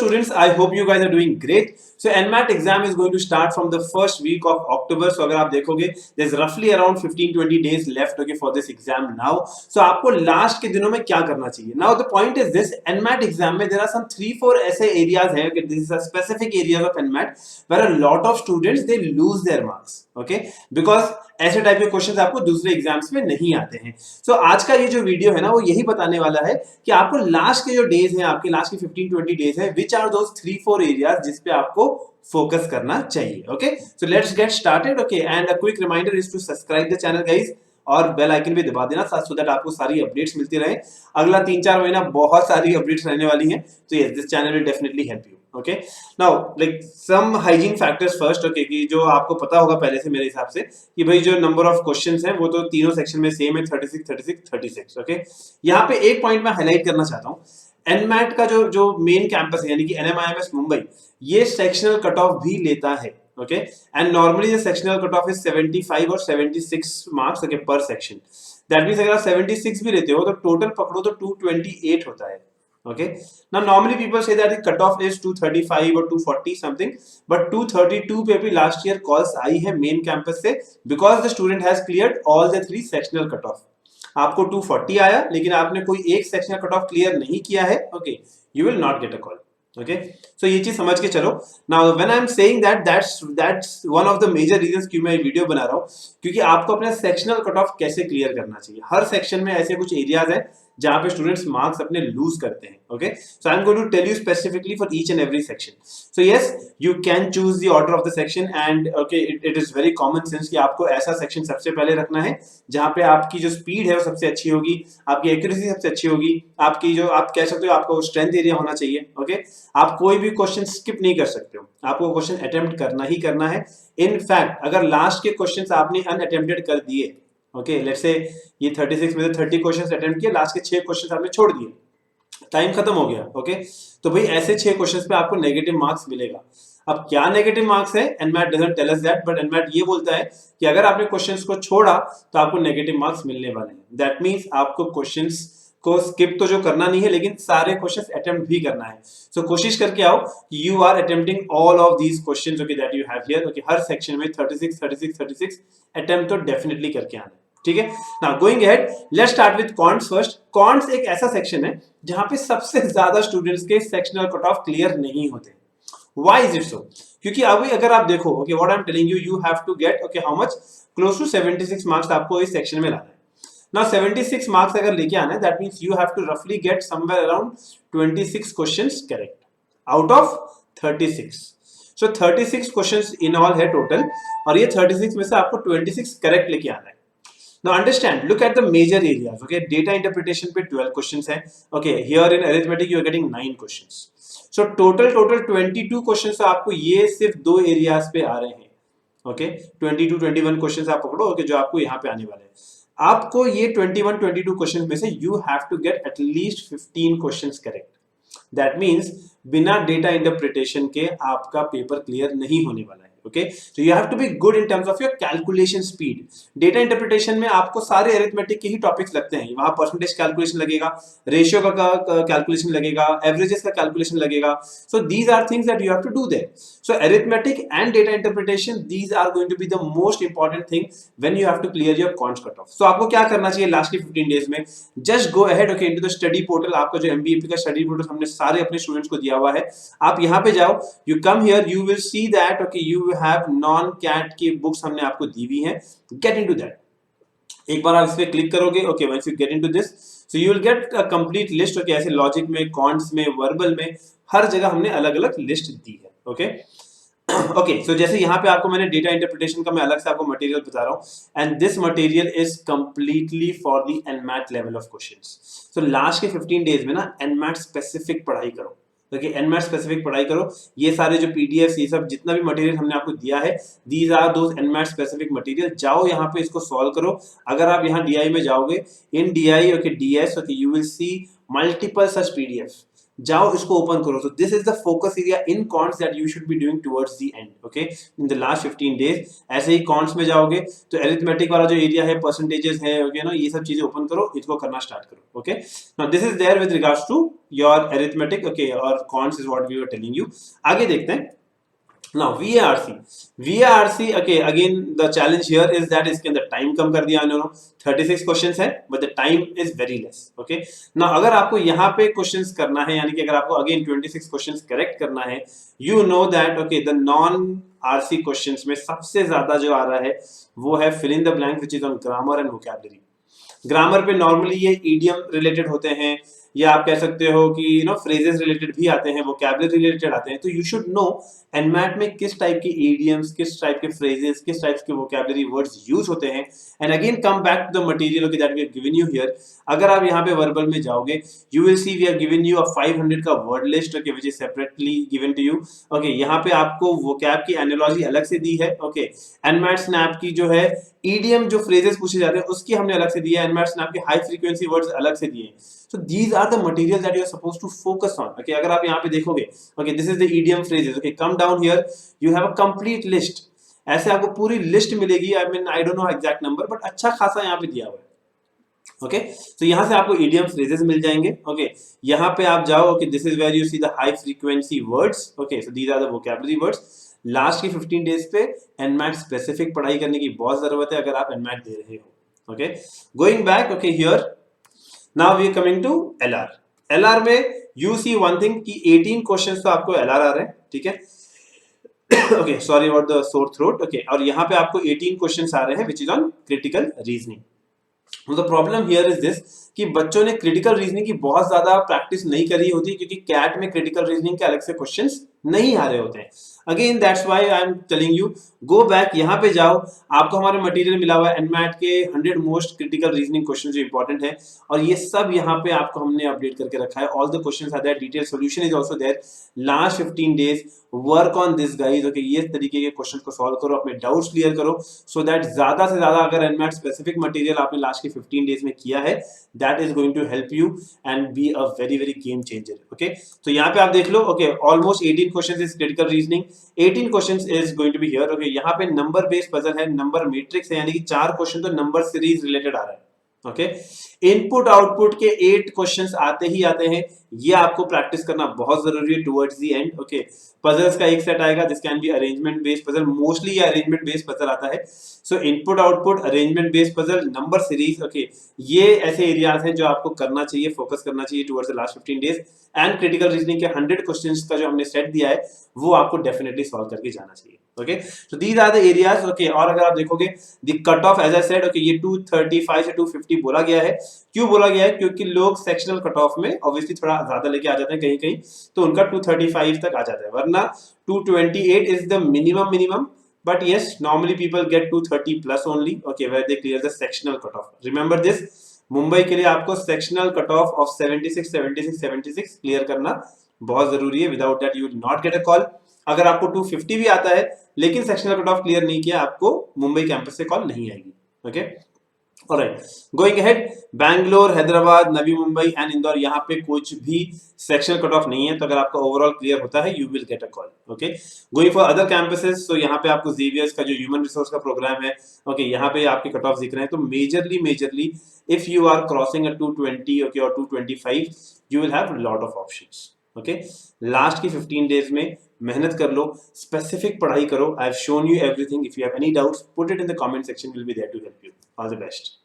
students, I hope you guys are doing great. So NMAT exam is going to start from the first week of October. So अगर आप देखोगे, there's roughly around 15-20 days left, okay, for this exam now. So आपको last के दिनों में क्या करना चाहिए? Now the point is this: NMAT exam में there are some 3-4 ऐसे areas हैं, okay, this is a specific areas of NMAT where a lot of students they lose their marks, okay, because ऐसे टाइप के questions आपको दूसरे exams में नहीं आते हैं. सो आज का ये जो वीडियो है ना वो यही बताने वाला है कि आपको लास्ट के जो डेज हैं, आपके लास्ट के 15-20 डेज है, विच आर दोस 3-4 एरियाज जिस पे आपको फोकस करना चाहिए. Okay, so let's get started. Okay, and a quick reminder is to subscribe the channel guys, और बेल आइकन भी दबा देना सो दैट आपको सारी अपडेट्स मिलती रहे. अगला 3-4 महीना बहुत सारी अपडेट्स रहने वाली हैं, तो yes, this channel will definitely help you. Okay, now like some hygiene factors first. Okay, कि जो आपको पता होगा पहले से मेरे हिसाब से कि भाई जो नंबर ऑफ क्वेश्चंस हैं वो तो तीनों सेक्शन में सेम है, 36 36 36. ओके, यहाँ पे एक पॉइंट मैं हाईलाइट करना चाहता हूँ. एनमैट का जो मेन कैंपस है यानी कि NMIMS मुंबई, ये सेक्शनल कट ऑफ भी लेता है. Okay, and normally the sectional cut off is 75 और 76 मार्क्स, ओके, पर सेक्शन. दैट मींस अगर आप 76 भी लेते हो तो टोटल पकड़ो तो 228 होता है. Okay, now normally people say that the cutoff is 235 or 240 something, but 232 पे भी last year calls आई है main campus से, because the student has cleared all the 3 sectional cutoff. आपको 240 आया लेकिन आपने कोई एक sectional cutoff clear नहीं किया है, okay, you will not get a call. Okay, so ये चीज समझ के चलो. Now when I am saying that, that's one of the major reasons क्यों मैं वीडियो बना रहा हूँ, क्योंकि आपको अपना सेक्शनल कट ऑफ कैसे क्लियर करना चाहिए. हर सेक्शन में ऐसे कुछ एरियाज हैं जहां पे स्टूडेंट्स मार्क्स अपने लूज करते हैं. Okay, so I am going to tell you specifically for each and every section. So yes, you can choose the order of the section, and okay, it is very common sense कि आपको ऐसा section सबसे पहले रखना है जहां पे आपकी जो स्पीड है वो सबसे अच्छी होगी, आपकी एक्यूरेसी सबसे अच्छी होगी, आपकी जो आप कह सकते हो आपको स्ट्रेंथ एरिया होना चाहिए. ओके, आप कोई भी क्वेश्चन स्किप नहीं कर सकते हो, आपको क्वेश्चन अटेम्प्ट करना ही करना है. इनफैक्ट अगर लास्ट के क्वेश्चन आपने अनअटेम्प्टेड कर दिए, ओके, लेट्स से ये 36 में से 30 क्वेश्चंस अटेम्प्ट किए, लास्ट के 6 क्वेश्चंस आपने छोड़ दिए, टाइम खत्म हो गया. ओके, तो भाई ऐसे 6 क्वेश्चंस पे आपको नेगेटिव मार्क्स मिलेगा. अब क्या नेगेटिव मार्क्स है, NMAT doesn't tell us that, but NMAT ये बोलता है कि अगर आपने क्वेश्चंस को छोड़ा तो आपको नेगेटिव मार्क्स मिलने वाले हैं. दैट मींस आपको क्वेश्चंस को स्किप तो जो करना नहीं है, लेकिन सारे क्वेश्चंस अटेम्प्ट भी करना है. सो कोशिश करके आओ कि you are attempting all of these questions, okay, that you have here. Okay, हर सेक्शन में 36 36 36 अटेम्प्ट तो डेफिनेटली करके आना है. ठीक है, now going ahead, let's start with quants first. Quants एक ऐसा सेक्शन है जहां पे सबसे ज्यादा स्टूडेंट्स के सेक्शनल कट ऑफ क्लियर नहीं होते. Why is it so? क्योंकि अभी अगर आप देखो, okay, what I am telling you, you have to get, okay, how much, close to 76 marks आपको इस सेक्शन में लाना है. नाउ 76 मार्क्स अगर लेके आना है, that means you have to रफली get somewhere around 26 questions correct out of 36. So 36 questions in all है टोटल, और ये 36 में से आपको 26 करेक्ट लेके आना है. Now understand, look at the major areas. Okay, data interpretation पे 12 questions हैं. Okay, here in arithmetic you are getting 9 questions. So total 22 questions तो आपको ये सिर्फ 2 areas पे आ रहे हैं. Okay, 22-21 questions आप पकड़ो, okay, जो आपको यहाँ पे आने वाले हैं. आपको ये 21-22 questions में से you have to get at least 15 questions correct. That means बिना data interpretation के आपका पेपर क्लियर नहीं होने वाला है. Okay, so you have to be good in terms of your calculation speed. Data interpretation में आपको सारे arithmetic के ही टॉपिक्स लगते हैं. वहां परसेंटेज कैलकुलेशन लगेगा, रेशियो का कैलकुलेशन लगेगा, एवरेजेस का कैलकुलेशन लगेगा. So these are things that you have to do there. So arithmetic and data interpretation, these are going to be the most important thing when you have to clear your quants cutoff. So आपको क्या करना चाहिए last के 15 days में? Just go ahead, okay, into the study portal. आपका जो MBAP का study portal हमने सारे अपने स्टूडेंट्स को दिया हुआ है, आप यहाँ पे जाओ, you come here, you will see that, okay, you have non-CAT की बुक्स हमने आपको दी हुई हैं. Get into that. एक बार आप इस पे क्लिक करोगे, okay, once you get into this, so you will get a complete list. Okay, ऐसे लॉजिक में, क्वांट्स में, वर्बल में, हर जगह हमने अलग-अलग लिस्ट दी है. ओके, ओके, सो जैसे यहाँ पे आपको मैंने डेटा इंटरप्रिटेशन का मैं अलग से आपको मटेरियल बता रहा हूँ, and this material is completely for the NMAT level of questions. So last के 15 डेज में ना एनमैट स्पेसिफिक पढ़ाई करो. देखिए, एनमैट स्पेसिफिक पढ़ाई करो. ये सारे जो पीडीएफ, ये सब जितना भी मटेरियल हमने आपको दिया है, these are those NMAT specific material. जाओ यहाँ पे इसको सॉल्व करो. अगर आप यहाँ डीआई में जाओगे, in DI, okay, DS, okay, you will see multiple such PDF. जाओ इसको ओपन करो. So this is the focus area in quants that you should be doing towards the end, okay, in the last 15 days. ऐसे ही quants में जाओगे तो arithmetic वाला जो area है, percentages है, okay ना, ये सब चीजें ओपन करो, इसको करना स्टार्ट करो. Okay, now this is there with regards to your arithmetic, okay, or quants is what we were telling you. आगे देखते हैं. Now VARC, okay, again the challenge here is that इसके अंदर टाइम कम कर दिया इन्होंने. 36 क्वेश्चंस है but the time is very less. Okay, now अगर आपको यहाँ पे क्वेश्चंस करना है, यानी कि अगर आपको again 26 क्वेश्चंस करेक्ट करना है, you know that okay the non RC questions में सबसे ज्यादा जो आ रहा है वो है fill in the blank which is on grammar and vocabulary. Grammar पे नॉर्मली ये ईडियम रिलेटेड होते हैं, या आप कह सकते हो कि यू नो फ्रेजेस रिलेटेड भी आते हैं, वोकैबुलरी रिलेटेड आते हैं. तो यू शुड नो एनमैट में किस टाइप की ईडियम्स, किस टाइप के फ्रेजेस, किस टाइप के वोकैबुलरी वर्ड्स यूज होते हैं. And again come back to the material okay that we have given you here. अगर आप यहाँ पे वर्बल में जाओगे, you will see we have given you a 500 का word list, okay, which is separately given to you. Okay, यहाँ पे आपको वोकैब की एनालॉजी अलग से दी है. ओके, एनमैट स्नैप की जो है ईडियम जो फ्रेजेस पूछे जाते हैं उसकी हमने अलग से दिया है. एनमैट स्नैप के हाई फ्रीक्वेंसी वर्ड्स अलग से दिए हैं. So these are the materials that you are supposed to focus on. Okay, अगर आप यहाँ पे देखोगे, okay, this is the idiom phrases. Okay, come down here, you have a complete list. ऐसे आपको पूरी लिस्ट मिलेगी. I mean, I don't know exact number, but अच्छा खासा यहाँ पे दिया हुआ है. Okay, so यहाँ से आपको idiom phrases मिल जाएंगे. Okay, यहाँ पे आप जाओ. Okay, this is where you see the high frequency words. Okay, so these are the vocabulary words. Last की 15 डेज पे एनमैट स्पेसिफिक पढ़ाई करने की बहुत जरूरत है अगर आप एनमैट दे रहे हो. Okay, going back. Okay, here Now we are coming to LR. LR में you see one thing कि 18 questions तो आपको LR आ रहे हैं, ठीक है. Okay, sorry about the sore throat. Okay, और यहाँ पे आपको 18 questions आ रहे हैं which is on critical reasoning. The problem here is this कि बच्चों ने क्रिटिकल रीजनिंग की बहुत ज्यादा प्रैक्टिस नहीं करी होती, क्योंकि कैट में क्रिटिकल रीजनिंग के अलग से क्वेश्चंस नहीं आ रहे होते हैं. Again that's why I am telling you, go back, यहाँ पे जाओ. आपको हमारे मटेरियल मिला हुआ है एनमैट के 100 मोस्ट क्रिटिकल रीजनिंग क्वेश्चन जो इंपॉर्टेंट है, और ये सब यहाँ पे आपको हमने अपडेट करके रखा है. All the questions are there, detail solution is also there. Last 15 days work on this guys. Okay, ये तरीके के क्वेश्चन को सॉल्व करो, अपने डाउट्स क्लियर करो, सो दैट ज्यादा से ज्यादा अगर एनमैट स्पेसिफिक मटेरियल आपने लास्ट के 15 डेज में किया है, that is going to help you and be a very very game changer. Okay, तो यहाँ पे आप देख लो. Okay, almost 18 questions is critical reasoning, 18 questions is going to be here. Okay, यहाँ पे नंबर बेस्ड पजल है, नंबर मैट्रिक्स है, यानी कि 4 क्वेश्चन तो नंबर सीरीज रिलेटेड आ रहा है. ओके, इनपुट आउटपुट के 8 क्वेश्चंस आते ही आते हैं. ये आपको प्रैक्टिस करना बहुत जरूरी है towards the end. Okay, puzzles का एक सेट आएगा, this can be arrangement based puzzle, mostly ये अरेंजमेंट बेस्ड पजल आता है. सो input output, arrangement based puzzle, number series. Okay, ये ऐसे एरियाज हैं जो आपको करना चाहिए, फोकस करना चाहिए towards the last 15 days. And critical reasoning के 100 क्वेश्चंस का जो हमने सेट दिया है वो आपको डेफिनेटली सॉल्व करके जाना चाहिए. Okay, so these are the areas. Okay, और अगर आप देखोगे the cut off as I said, okay, ये 235 से 250 बोला गया है. क्यों बोला गया है? क्योंकि लोग सेक्शनल कट ऑफ में ऑब्वियसली थोड़ा ज्यादा लेके आ जाते हैं कहीं कहीं, तो उनका 235 तक आ जाता है, वरना 228 is the minimum. But yes, normally people get 230 plus only, okay, where they clear the sectional cutoff. Remember this, Mumbai के लिए आपको sectional cutoff of 76 क्लियर करना बहुत जरूरी है. Without that you will not get a call. अगर आपको 250 भी आता है लेकिन sectional cutoff क्लियर नहीं किया, आपको मुंबई कैंपस से कॉल नहीं आएगी. Okay, alright, going ahead, Bangalore, Hyderabad, Navi Mumbai and Indore, यहाँ पे कुछ भी सेक्शनल कट ऑफ नहीं है, तो अगर आपका ओवरऑल क्लियर होता है you will get a call. Okay, going for other campuses, तो यहाँ पे आपको जेवियर्स का जो ह्यूमन रिसोर्स का प्रोग्राम है, ओके, यहाँ पे आपके कट ऑफ दिख रहे हैं. तो majorly if you are crossing a 220 okay और 225 you will have lot of options. Okay, last की 15 डेज में मेहनत कर लो, स्पेसिफिक पढ़ाई करो. I have shown you everything. If you have any doubts put it in the comment section, will be there to help you. All the best.